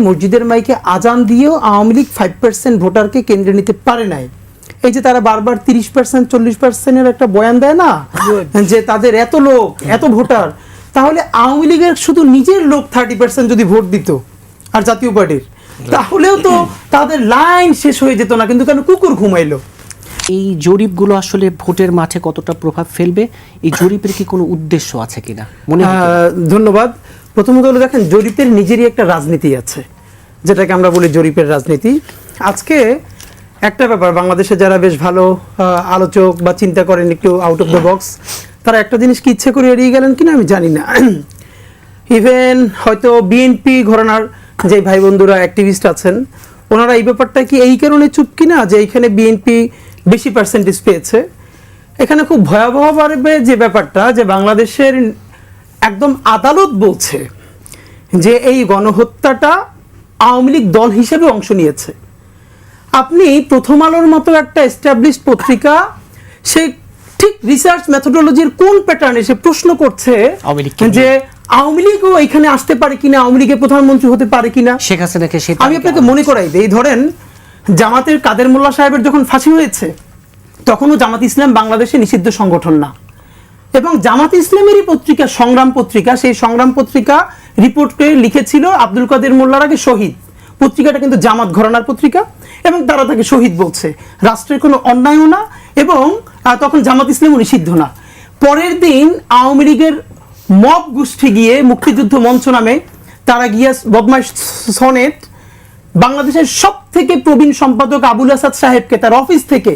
মসজিদের মাইকে আজান দিয়েও আওয়ামী লীগ 5% ভোটারকে কেন্দ্রে নিতে পারে নাই। এই যে তারা বারবার 30% 40%-এর একটা বয়ান দেয় না, যে তাদের এত লোক এত ভোটার, তাহলে আওয়ামী লীগের শুধু নিজের লোক 30% যদি ভোট দিত আর জাতীয় পার্টির, তাহলেও তো তাদের লাইন শেষ হয়ে যেত না। কিন্তু কেন কুকুর ঘুমাইলো? এই জরিপগুলো আসলে ভোটের মাঠে কতটা প্রভাব ফেলবে, এই জরিপের কি কোনো উদ্দেশ্য আছে কিনা মনে হয়? ধন্যবাদ। প্রথমত হলো দেখেন, জরিপের নিজেরই একটা রাজনীতি আছে, যেটাকে আমরা বলি জরিপের রাজনীতি। আজকে একটা ব্যাপার, বাংলাদেশে যারা বেশ ভালো আলোচক বা চিন্তা করেন একটু আউট অফ দ্য বক্স, তারা একটা জিনিস কি ইচ্ছে করে এড়িয়ে গেলেন কিনা আমি জানি না। ইভেন হয়তো বিএনপি ঘরানার যে ভাই বন্ধুরা অ্যাক্টিভিস্ট আছেন, ওনারা এই ব্যাপারটা কি এই কারণে চুপ কিনা যে এইখানে বিএনপি বেশি পার্সেন্টেজ পেয়েছে। এখানে খুব ভয়াবহভাবে যে ব্যাপারটা, যে বাংলাদেশের একদম আদালত বলছে যে এই গণহত্যাটা আওয়ামী লীগ দল হিসেবে অংশ নিয়েছে। আপনি প্রথম আলোর মতো একটা এস্টাবলিশড পত্রিকা, সে ঠিক রিসার্চ মেথোডোলজির কোন প্যাটার্নে সে প্রশ্ন করছে যে আওয়ামী লীগও এখানে আসতে পারে কিনা, আওয়ামী লীগের প্রধানমন্ত্রী হতে পারে কিনা। শেখ হাসিনাকে আমি আপনাকে মনে করাই দিই, ধরেন জামাতের কাদের মোল্লা সাহেবের যখন ফাঁসি হয়েছে, তখনও জামাত ইসলাম বাংলাদেশে নিষিদ্ধ সংগঠন না, এবং জামাত ইসলামেরই পত্রিকা সংগ্রাম পত্রিকা, সেই সংগ্রাম পত্রিকা রিপোর্টে লিখেছিল আব্দুল কাদের মোল্লার আগে শহীদ। পত্রিকাটা কিন্তু জামাত ঘরানার পত্রিকা, এবং তারা তাকে শহীদ বলছে। রাষ্ট্রের কোনো অন্যায়ও না, এবং তখন জামাত ইসলামও নিষিদ্ধ না। পরের দিন আওয়ামী লীগের মব গোষ্ঠী গিয়ে মুক্তিযুদ্ধ মঞ্চ নামে তারা গিয়ে বদমাইশ সনেট বাংলাদেশের সব থেকে প্রবীণ সম্পাদক আবুল আসাদ সাহেবকে তার অফিস থেকে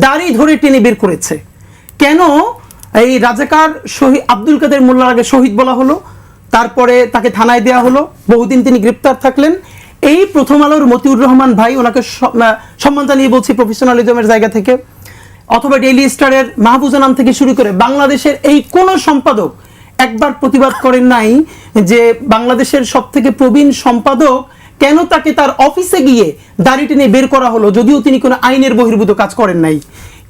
দাড়ি ধরে টেনে বের করেছে। কেন এই রাজাকার শহীদ আব্দুল কাদের মোল্লার আগে শহীদ বলা হলো, তারপরে তাকে থানায় দেওয়া হলো, বহুদিন তিনি গ্রেপ্তার থাকলেন। এই প্রথম আলোর মতিউর রহমান ভাই, ওনাকে সম্মান জানিয়ে বলছি প্রফেশনালিজমের জায়গা থেকে, অথবা ডেইলি স্টারের মাহফুজা নাম থেকে শুরু করে বাংলাদেশের এই কোন সম্পাদক একবার প্রতিবাদ করেন নাই যে বাংলাদেশের সব থেকে প্রবীণ সম্পাদক কেন তাকে তার অফিসে গিয়ে দাড়ি টেনে বের করা হলো, যদিও তিনি কোনো আইনের বহির্ভূত কাজ করেন নাই।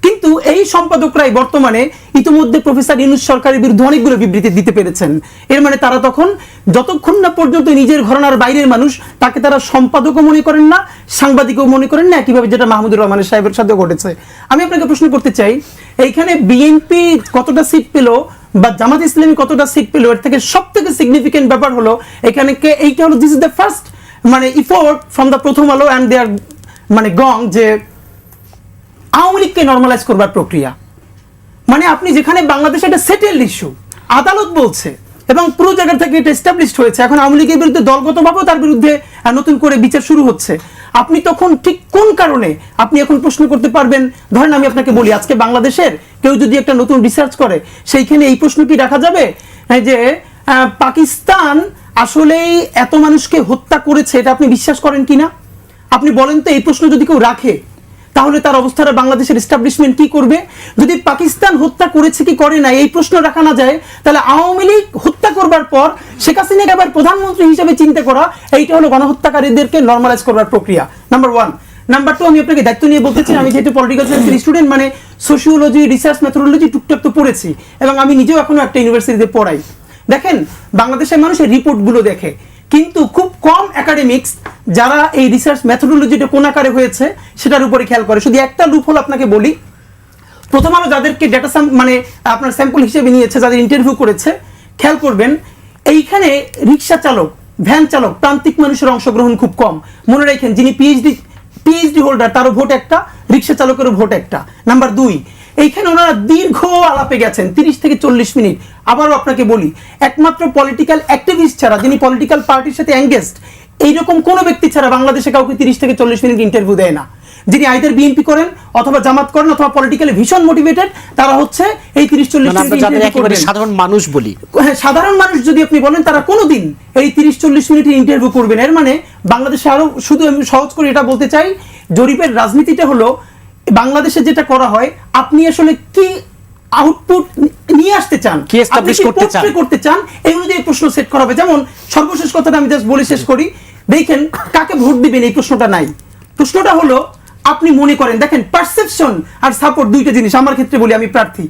কিন্তু এই সম্পাদকরাই বর্তমানে ইতিমধ্যে প্রফেসর ইউনূস সরকারের বিরুদ্ধে অনেকগুলো বিবৃতি দিতে পেরেছেন। এর মানে তারা তখন যতক্ষণ না পর্যন্ত নিজের ঘরানার বাইরের মানুষ, তাকে তারা সম্পাদকও মনে করেন না, সাংবাদিকও মনে করেন না, একইভাবে যেটা মাহমুদুর রহমানের সাহেবের সাথে ঘটেছে। আমি আপনাকে প্রশ্ন করতে চাই, এইখানে বিএনপি কতটা সিট পেল বা জামাত ইসলামী কতটা সিট পেল, এর থেকে সব থেকে সিগনিফিকেন্ট ব্যাপার হলো এখানে এইটা হলো this is the first effort from the প্রথম আলো অ্যান্ড দেয়ার গং, যে আওয়ামী লীগকে নর্মালাইজ করবার প্রক্রিয়া। আপনি যেখানে বাংলাদেশে একটা সেটেলড ইস্যু, আদালত বলছে এবং পুরো জায়গা থেকে এটা এস্টাবলিশড হয়েছে, এখন আওয়ামী লীগের বিরুদ্ধে দলগতভাবেও তার বিরুদ্ধে নতুন করে বিচার শুরু হচ্ছে। আপনি তখন ঠিক কোন কারণে আপনি এখন প্রশ্ন করতে পারবেন? ধরেন আমি আপনাকে বলি, আজকে বাংলাদেশের কেউ যদি একটা নতুন রিসার্চ করে, সেইখানে এই প্রশ্ন কি রাখা যাবে যে পাকিস্তান আসলেই এত মানুষকে হত্যা করেছে, এটা আপনি বিশ্বাস করেন কিনা? আপনি বলেন তো, এই প্রশ্ন যদি কেউ রাখে, তাহলে তার অবস্থাটা বাংলাদেশের এস্টাবলিশমেন্ট কি করবে? যদি পাকিস্তান হত্যা করেছে কি করে না এই প্রশ্ন রাখা না যায়, তাহলে আওয়ামী লীগ হত্যা করবার পর শেখ হাসিনাকে আবার প্রধানমন্ত্রী হিসেবে চিন্তা করা, এইটা হলো গণহত্যাকারীদেরকে নর্মালাইজ করবার প্রক্রিয়া, নাম্বার 1। নাম্বার 2, আমি আপনাকে দায়িত্ব নিয়ে বলতে চাই, আমি যেহেতু পলিটিক্যাল সায়েন্সের স্টুডেন্ট, সোশিওলজি, রিসার্চ মেথোডোলজি টুকটাক তো পড়েছি, এবং আমি নিজেও এখনো একটা ইউনিভার্সিটিতে পড়াই। দেখেন, বাংলাদেশের মানুষের রিপোর্টগুলো দেখে, কিন্তু খুব কম একাডেমিক্স যারা এই রিসার্চ মেথোডোলজিটা কোন আকারে হয়েছে সেটার উপরে খেয়াল করে। শুধু একটা লুপ হল আপনাকে বলি, প্রথম আলো যাদেরকে ডেটা আপনার স্যাম্পল হিসেবে নিয়েছে, যাদের ইন্টারভিউ করেছে, খেয়াল করবেন এইখানে রিক্সা চালক, ভ্যান চালক, প্রান্তিক মানুষের অংশগ্রহণ খুব কম। মনে রাখেন, যিনি পিএইচডি হোল্ডার তারও ভোট একটা, রিক্সা চালকেরও ভোট একটা। নাম্বার 2, এইখানে ওনারা দীর্ঘ আলাপে গেছেন, 30 থেকে 40 মিনিট। আবারও আপনাকে বলি, একমাত্র পলিটিক্যাল অ্যাক্টিভিস্ট ছাড়া, যিনি পলিটিক্যাল পার্টির সাথে এঙ্গেজড, এইরকম কোনো ব্যক্তি ছাড়া বাংলাদেশে কাউকে 30 থেকে 40 মিনিট ইন্টারভিউ দেয় না। যিনি আইদার বিএনপি করেন, অথবা জামাত করেন, অথবা পলিটিক্যালি ভীষণ মোটিভেটেড, তারা হচ্ছে এই 30-40 মিনিট সাধারণ মানুষ বলি। হ্যাঁ, সাধারণ মানুষ যদি আপনি বলেন, তারা কোনোদিন এই 30-40 মিনিটের ইন্টারভিউ করবেন। এর মানে বাংলাদেশে আরো, শুধু আমি সহজ করে এটা বলতে চাই, জরিপের রাজনীতিটা হলো বাংলাদেশে যেটা করা হয়, আপনি আসলে কি আউটপুট নিয়ে আসতে চান, কি এস্টাবলিশ করতে চান, এগুলো দিয়ে প্রশ্ন সেট করা হবে। যেমন সর্বশেষ কথাটা আমি জাস্ট বলে শেষ করি, দেখেন কাকে ভোট দিবেন এই প্রশ্নটা নাই। প্রশ্নটা হলো, আপনি মনে করেন, দেখেন পারসেপশন আর সাপোর্ট দুইটা জিনিস। আমার ক্ষেত্রে বলি, আমি প্রার্থী,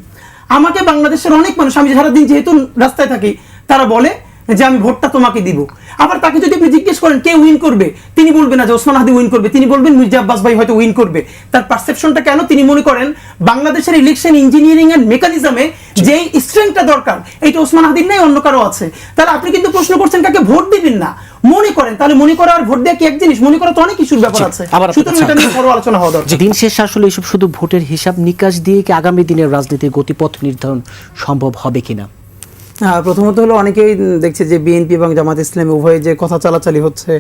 আমাকে বাংলাদেশের অনেক মানুষ, আমি সারাদিন যেহেতু রাস্তায় থাকি, তারা বলে যে আমি ভোটটা তোমাকে দিব। আবার তাকে যদি আপনি জিজ্ঞেস করেন কে উইন করবে, তিনি বলবেন না যে ওসমান হাদি উইন করবে, তিনি বলবেন মির্জা আব্বাস ভাই হয়তো উইন করবে। তার পারসেপশনটা কেন? তিনি মনে করেন বাংলাদেশের ইলেকশন ইঞ্জিনিয়ারিং এন্ড মেকানিজমে যেই স্ট্রেংথটা দরকার এটা ওসমান হাদির নাই, অন্য কারো আছে। তাহলে আপনি কিন্তু প্রশ্ন করছেন কাকে ভোট দিবেন না, মনে করেন। তাহলে মনে করা আর ভোট দেওয়া কি এক জিনিস? মনে করা তো অনেক কিছুর ব্যাপার আছে, সুতরাং এটা নিয়ে বড় আলোচনা হওয়া দরকার। দিন শেষে আসলে এসব শুধু ভোটের হিসাব নিকাশ দিয়ে কি আগামী দিনের রাজনীতির গতিপথ নির্ধারণ সম্ভব হবে কিনা? প্রথমত হলো অনেকেই দেখছে যে বিএনপি এবং জামাত ইসলামী উভয়ে যে কথা চালাচালি হচ্ছে,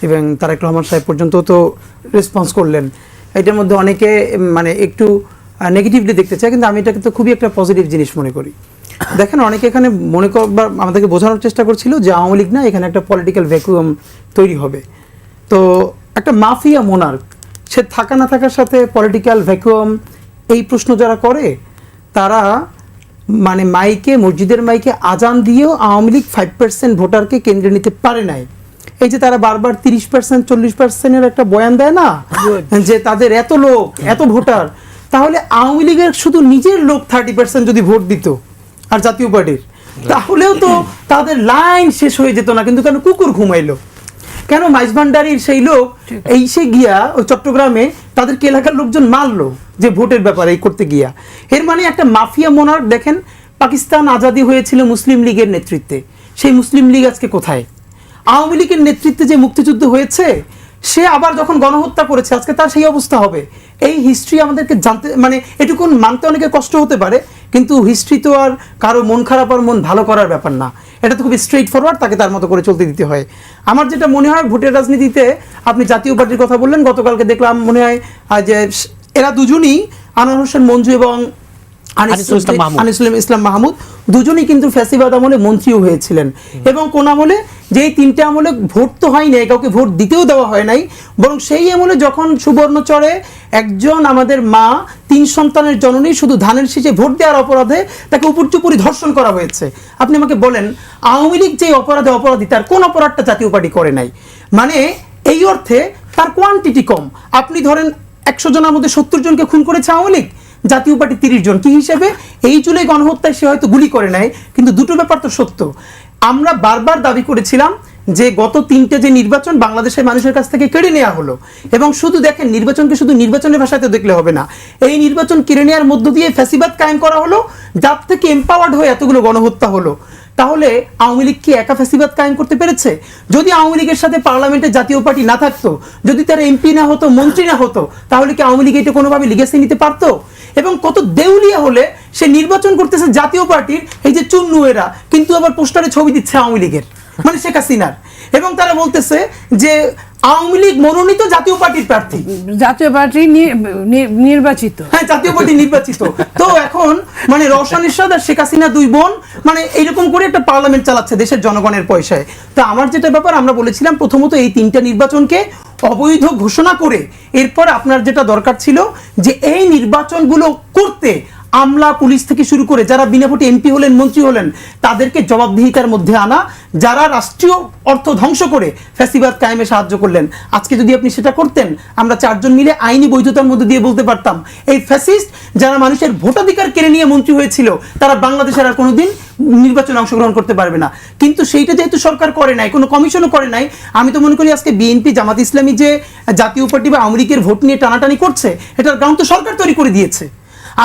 এবং তারেক রহমান সাহেব পর্যন্ত তো রেসপন্স করলেন, এটার মধ্যে অনেকে মানে একটু নেগেটিভলি দেখতে চায়, কিন্তু আমি এটাকে তো খুবই একটা পজিটিভ জিনিস মনে করি। দেখেন অনেকে এখানে মনে করবার আমাদেরকে বোঝানোর চেষ্টা করছিল যে আওয়ামী লীগ না, এখানে একটা পলিটিক্যাল ভ্যাকুয়াম তৈরি হবে। তো একটা মাফিয়া মোনার্ক, সে থাকা না থাকার সাথে পলিটিক্যাল ভ্যাকুয়াম, এই প্রশ্ন যারা করে তারা মানে মাইকে, মসজিদের মাইকে আজান দিয়েও আওয়ামী লীগ 5% ভোটারকে কেন্দ্রে নিতে পারে নাই। এই যে তারা বারবার 30% 40%-এর একটা বয়ান দেয় না, যে তাদের এত লোক এত ভোটার, তাহলে আওয়ামী লীগের শুধু নিজের লোক 30% যদি ভোট দিত আর জাতীয় পার্টির, তাহলেও তো তাদের লাইন শেষ হয়ে যেত না। কিন্তু কেন কুকুর ঘুমাইলো, কেন মাইজভান্ডারির সেই লোক এই সে গিয়া ওই চট্টগ্রামে তাদেরকে এলাকার লোকজন মারলো যে ভোটের ব্যাপারে এই করতে গিয়া। এর মানে একটা মাফিয়া মোনার্ক। দেখেন পাকিস্তান আজাদি হয়েছিল মুসলিম লীগের নেতৃত্বে, সেই মুসলিম লীগ আজকে কোথায়? আওয়ামী লীগের নেতৃত্বে যে মুক্তিযুদ্ধ হয়েছে, সে আবার যখন গণহত্যা করেছে, আজকে তার সেই অবস্থা হবে। এই হিস্ট্রি আমাদেরকে জানতে, মানে এটুকু মানতে অনেকে কষ্ট হতে পারে, কিন্তু হিস্ট্রি তো আর কারো মন খারাপ আর মন ভালো করার ব্যাপার না, এটা তো খুব স্ট্রেইট ফরওয়ার্ড, তাকে তার মতো করে চলতে দিতে হয়। আমার যেটা মনে হয় ভোটের রাজনীতিতে, আপনি জাতীয় পার্টির কথা বললেন, গতকালকে দেখলাম মনে হয় যে এরা দুজনই, আনোয়ার হোসেন মঞ্জু এবং আনিসুল ইসলাম মাহমুদ, দুজনই কিন্তু ফ্যাসিবাদ আমলে মন্ত্রীও হয়েছিলেন। এবং কোন আমলে? যেই তিনটে আমলে ভোট তো হয় নাই, কাউকে ভোট দিতেও দেওয়া হয় নাই, বরং সেই আমলে যখন সুবর্ণচরে একজন আমাদের মা 3 সন্তানের জননী শুধু ধানের শীষে ভোট দেওয়ার অপরাধে তাকে উপর্যুপরি ধর্ষণ করা হয়েছে। আপনি আমাকে বলেন আওয়ামী লীগ যে অপরাধে অপরাধী, তার কোন অপরাধটা জাতীয় পার্টি করে নাই? মানে এই অর্থে তার কোয়ান্টিটি কম। আপনি ধরেন 100 জনের মধ্যে 70 জনকে খুন করেছে আওয়ামী লীগ, জাতীয় পার্টি 30 জন। কি হিসেবে? এই জুলাই গণহত্যায় সে হয়তো গুলি করে নাই, কিন্তু দুটো ব্যাপার তো সত্য। আমরা বারবার দাবি করেছিলাম যে গত 3টে যে নির্বাচন বাংলাদেশের মানুষের কাছ থেকে কেড়ে নেওয়া হলো, এবং শুধু দেখেন নির্বাচনকে শুধু নির্বাচনের ভাষাতে দেখলে হবে না, এই নির্বাচন কেড়ে নেওয়ার মধ্য দিয়ে ফ্যাসিবাদ কায়েম করা হলো, যার থেকে এম্পাওয়ার্ড হয়ে এতগুলো গণহত্যা হলো। তাহলে আওয়ামী লীগ কি একা ফ্যাসিবাদ কায়েম করতে পেরেছে? যদি আওয়ামী লীগের সাথে পার্লামেন্টে জাতীয় পার্টি না থাকতো, যদি তারা এমপি না হতো, মন্ত্রী না হতো, তাহলে কি আওয়ামী লীগ এটা কোনোভাবে লিগেসি নিতে পারতো? এবং কত দেউলিয়া হলে সে নির্বাচন করতেছে জাতীয় পার্টির, এই যে চুন্নু এরা, কিন্তু আবার পোস্টারে ছবি দিচ্ছে আওয়ামী লীগের, মানে শেখ হাসিনার, এবং তারা বলতেছে যে আওয়ামী লীগ মনোনীত জাতীয় পার্টির প্রার্থী, জাতীয় পার্টি নির্বাচিত, হ্যাঁ জাতীয় পার্টি নির্বাচিত। তো এখন মানে রওশন এরশাদ আর শেখ হাসিনা দুই বোন মানে এইরকম করে একটা পার্লামেন্ট চালাচ্ছে দেশের জনগণের পয়সায়। তো আমার যেটা ব্যাপার, আমরা বলেছিলাম প্রথমত এই 3টা নির্বাচনকে অবৈধ ঘোষণা করে এরপর আপনার যেটা দরকার ছিল যে এই নির্বাচনগুলো করতে আমলা পুলিশ থেকে শুরু করে যারা বিনা ভোটে এমপি হলেন, মন্ত্রী হলেন, তাদেরকে জবাবদিহিতার মধ্যে আনা, যারা রাষ্ট্রীয় অর্থ ধ্বংস করে ফ্যাসিবাদ কায়েমে সাহায্য করলেন। আজকে যদি আপনি সেটা করতেন, আমরা 4 জন মিলে আইনি বৈধতার মধ্যে দিয়ে বলতে পারতাম এই ফ্যাসিস্ট যারা মানুষের ভোটাধিকার কেড়ে নিয়ে মন্ত্রী হয়েছিল, তারা বাংলাদেশের আর কোনোদিন নির্বাচনে অংশগ্রহণ করতে পারবে না। কিন্তু সেইটা যেহেতু সরকার করে নাই, কোনো কমিশনও করে নাই, আমি তো মনে করি আজকে বিএনপি, জামাত ইসলামী যে জাতীয় পার্টি বা আওয়ামী লীগের ভোট নিয়ে টানাটানি করছে, এটার গ্রাউন্ড তো সরকার তৈরি করে দিয়েছে।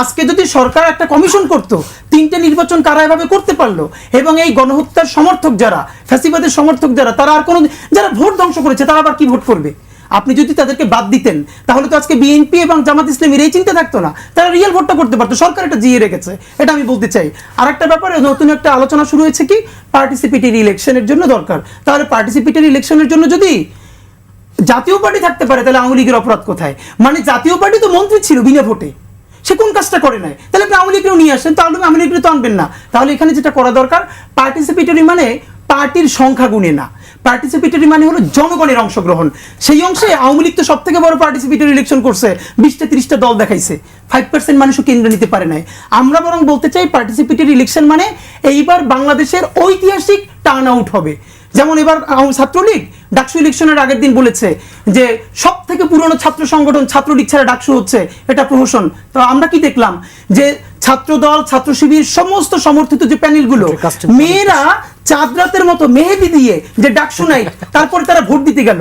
আজকে যদি সরকার একটা কমিশন করতো, 3টে নির্বাচন কারা এভাবে করতে পারলো, এবং এই গণহত্যার সমর্থক যারা, ফ্যাসিবাদের সমর্থক যারা, তারা আর কোনো, যারা ভোট ধ্বংস করেছে তারা আবার কি ভোট করবে? আপনি যদি তাদেরকে বাদ দিতেন, তাহলে তো আজকে বিএনপি এবং জামাত ইসলামের এই চিন্তা থাকতো না, তারা রিয়েল ভোটটা করতে পারতো। সরকার এটা জিয়ে রেখেছে, এটা আমি বলতে চাই। আর একটা ব্যাপারে নতুন একটা আলোচনা শুরু হয়েছে কি, পার্টিসিপেটরি ইলেকশনের জন্য দরকার। তাহলে পার্টিসিপেটরি ইলেকশনের জন্য যদি জাতীয় পার্টি থাকতে পারে, তাহলে আওয়ামী লীগের অপরাধ কোথায়? মানে জাতীয় পার্টি তো মন্ত্রী ছিল বিনা ভোটে, সে কোন কাজটা করে নাই? তাহলে আপনি আওয়ামী লীগকেও নিয়ে আসেন, তাহলে আওয়ামী লীগকে তো আনবেন না। তাহলে এখানে যেটা করা দরকার, পার্টিসিপেটরি মানে পার্টির সংখ্যা গুণে না, পার্টিসিপেটরি মানে হলো জনগণের অংশগ্রহণ। সেই অংশে আওয়ামী লীগ তো সব থেকে বড় পার্টিসিপেটরি ইলেকশন করছে, 20-30টা দল দেখাইছে, 5% মানুষও কেন্দ্র নিতে পারে নাই। আমরা বরং বলতে চাই পার্টিসিপেটরি ইলেকশন মানে এইবার বাংলাদেশের ঐতিহাসিক টার্ন আউট হবে। যেমন এবার ছাত্রলীগ ডাকসু ইলেকশনের আগের দিন বলেছে যে সব থেকে পুরনো ছাত্র সংগঠন ছাত্রলীগ ছাড়া ডাকসু হচ্ছে, এটা প্রহসন। তো আমরা কি দেখলাম যে ছাত্রদল, ছাত্র শিবির, সমস্ত সমর্থিত যে প্যানেলগুলো, মেয়েরা চাঁদ রাতের মতো মেহেদি দিয়ে যে ডাকসু নাইট, তারপরে তারা ভোট দিতে গেল।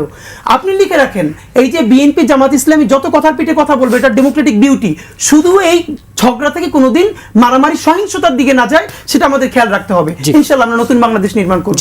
আপনি লিখে রাখেন, এই যে বিএনপি জামাত ইসলামী যত কথার পিঠে কথা বলবে, এটা ডেমোক্রেটিক বিউটি, শুধু এই ঝগড়া থেকে কোনোদিন মারামারি সহিংসতার দিকে না যায়, সেটা আমাদের খেয়াল রাখতে হবে। ইনশাআল্লাহ আমরা নতুন বাংলাদেশ নির্মাণ করব।